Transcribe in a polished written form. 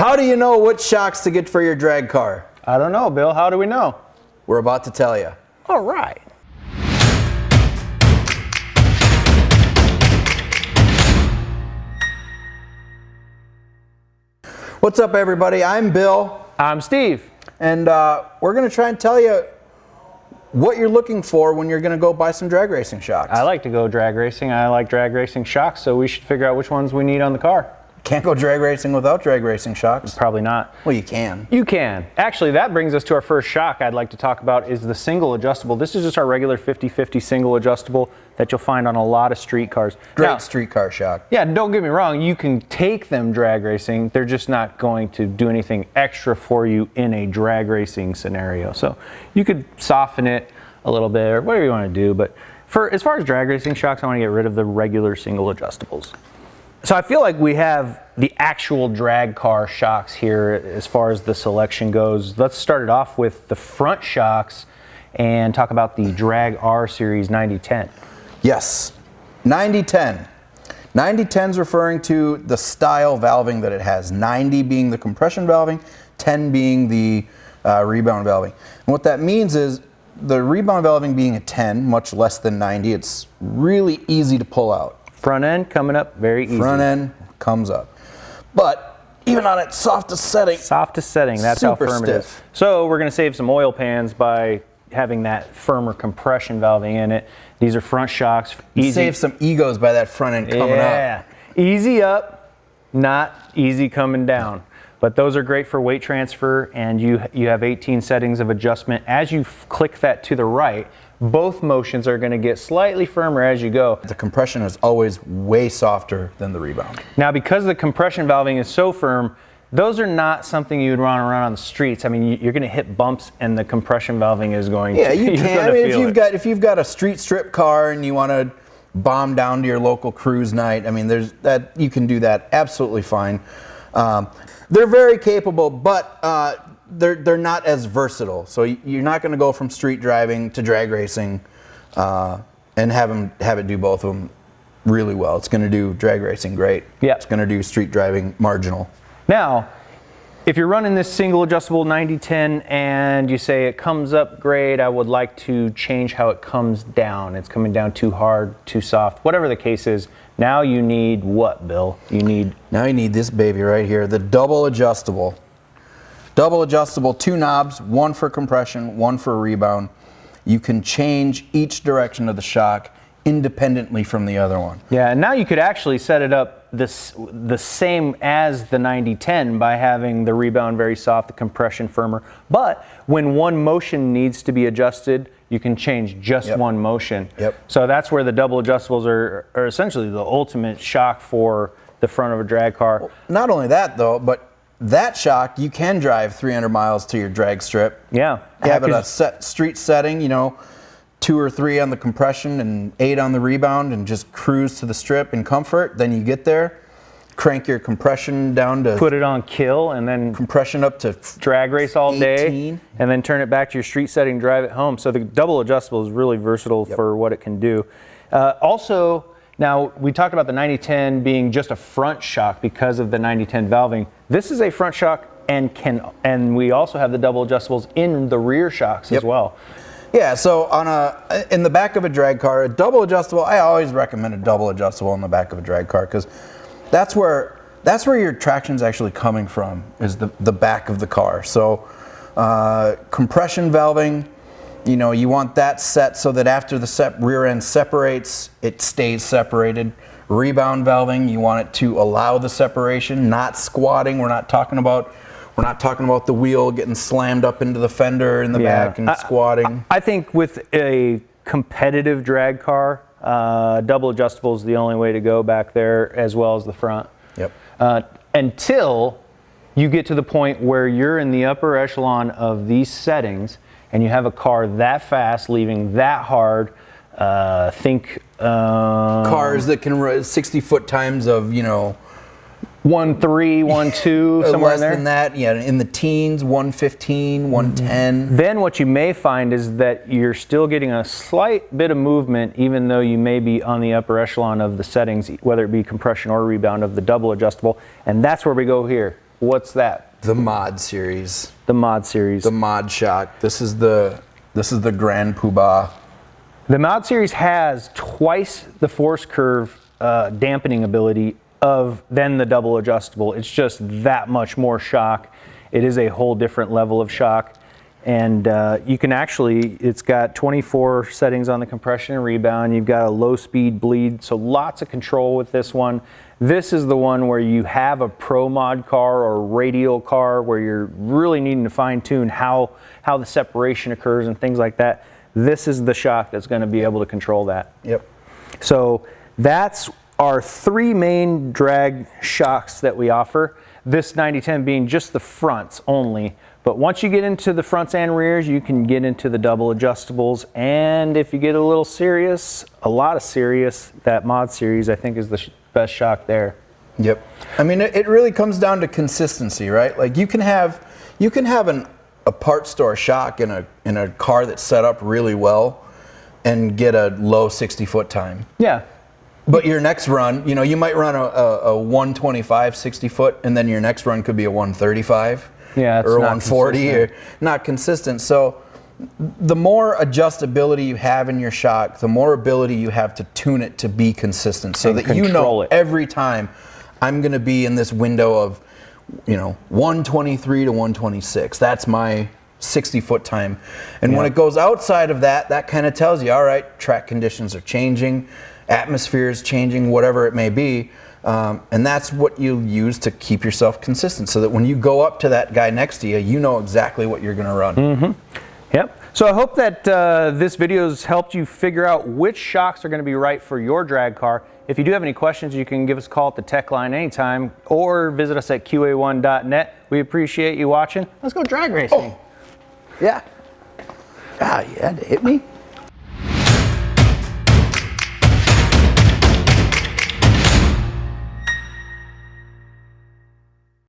How do you know what shocks to get for your drag car? I don't know, Bill. How do we know? We're about to tell you. All right. What's up, everybody? I'm Bill. I'm Steve. And we're going to try and tell you what you're looking for when you're going to go buy some drag racing shocks. I like to go drag racing. I like drag racing shocks, so we should figure out which ones we need on the car. Can't go drag racing without drag racing shocks. Probably not. Well, you can. You can. Actually, that brings us to our first shock I'd like to talk about is the single adjustable. This is just our regular 50/50 single adjustable that you'll find on a lot of street cars. Great street car shock. Yeah, don't get me wrong. You can take them drag racing. They're just not going to do anything extra for you in a drag racing scenario. So you could soften it a little bit or whatever you want to do. But as far as drag racing shocks, I want to get rid of the regular single adjustables. So I feel like we have the actual drag car shocks here as far as the selection goes. Let's start it off with the front shocks and talk about the Drag R Series 9010. Yes, 9010. 9010 is referring to the style valving that it has. 90 being the compression valving, 10 being the rebound valving. And what that means is the rebound valving being a 10, much less than 90, it's really easy to pull out. Front end coming up very easy. Front end comes up. But even on its softest setting. Softest setting, that's how firm it is. So we're going to save some oil pans by having that firmer compression valving in it. These are front shocks. Easy. Save some egos by that front end coming up. Yeah, easy up, not easy coming down. But those are great for weight transfer, and you have 18 settings of adjustment. As you click that to the right, both motions are going to get slightly firmer as you go. The compression is always way softer than the rebound. Now, because the compression valving is so firm, those are not something you'd want to run on the streets. I mean, you're going to hit bumps, and the compression valving is going to. Yeah, you can. I mean, if you've got a street strip car and you want to bomb down to your local cruise night, I mean, you can do that absolutely fine. They're very capable, but they're not as versatile. So you're not going to go from street driving to drag racing and have it do both of them really well. It's going to do drag racing great. Yeah. It's going to do street driving marginal. Now, if you're running this single adjustable 9010 and you say it comes up great, I would like to change how it comes down. It's coming down too hard, too soft, whatever the case is. Now you need what, Bill? Now you need this baby right here, the double adjustable. Double adjustable, 2 knobs, one for compression, one for rebound. You can change each direction of the shock independently from the other one. Yeah, and now you could actually set it up the same as the 9010 by having the rebound very soft, the compression firmer. But when one motion needs to be adjusted, you can change just one motion. Yep. So that's where the double adjustables are essentially the ultimate shock for the front of a drag car. Well, not only that though, but that shock, you can drive 300 miles to your drag strip. Yeah. Have it a set street setting, 2 or 3 on the compression and 8 on the rebound and just cruise to the strip in comfort. Then you get there, crank your compression down to... Put it on kill and then... Compression up to drag race all 18. day and then turn it back to your street setting, drive it home. So the double adjustable is really versatile for what it can do. Also, now we talked about the 9010 being just a front shock because of the 9010 valving. This is a front shock and we also have the double adjustables in the rear shocks as well. Yeah, so in the back of a drag car, a double adjustable, I always recommend a double adjustable in the back of a drag car because that's where your traction's actually coming from, is the back of the car. So compression valving, you want that set so that after the rear end separates, it stays separated. Rebound valving, you want it to allow the separation, not squatting. We're not talking about the wheel getting slammed up into the fender in the back and squatting. I think with a competitive drag car, double adjustable is the only way to go back there, as well as the front. Yep. Until you get to the point where you're in the upper echelon of these settings and you have a car that fast, leaving that hard. Cars that can run 60-foot times of 1.3, 1.2, somewhere less in there. than that, in the teens, 115, 110. Then what you may find is that you're still getting a slight bit of movement, even though you may be on the upper echelon of the settings, whether it be compression or rebound of the double adjustable. And that's where we go here. What's that? The Mod series. The Mod series. The Mod shock. This is the Grand Poobah. The Mod series has twice the force curve dampening ability than the double adjustable. It's just that much more shock. It is a whole different level of shock. And you can actually, it's got 24 settings on the compression and rebound. You've got a low speed bleed, so lots of control with this one. This is the one where you have a pro mod car or radial car where you're really needing to fine tune how the separation occurs and things like that. This is the shock that's going to be able to control that. Yep. So that's our 3 main drag shocks that we offer. This 9010 being just the fronts only. But once you get into the fronts and rears, you can get into the double adjustables. And if you get a little serious, a lot of serious, that Mod series I think is the best shock there. Yep. I mean, it really comes down to consistency, right? Like you can have a part store shock in a car that's set up really well and get a low 60-foot time. Yeah. But your next run, you know, you might run a 125 60-foot, and then your next run could be a 135. Yeah, or 140, or not consistent. So the more adjustability you have in your shock, the more ability you have to tune it to be consistent, so that you know every time I'm going to be in this window of, you know, 123 to 126. That's my 60-foot time. And when it goes outside of that, that kind of tells you, all right, track conditions are changing, atmosphere is changing, whatever it may be. And that's what you use to keep yourself consistent, so that when you go up to that guy next to you, you know exactly what you're going to run. Mm-hmm. Yep. So I hope that this video has helped you figure out which shocks are going to be right for your drag car. If you do have any questions, you can give us a call at the tech line anytime, or visit us at QA1.net. We appreciate you watching. Let's go drag racing. Oh. Yeah. Ah, you had to hit me.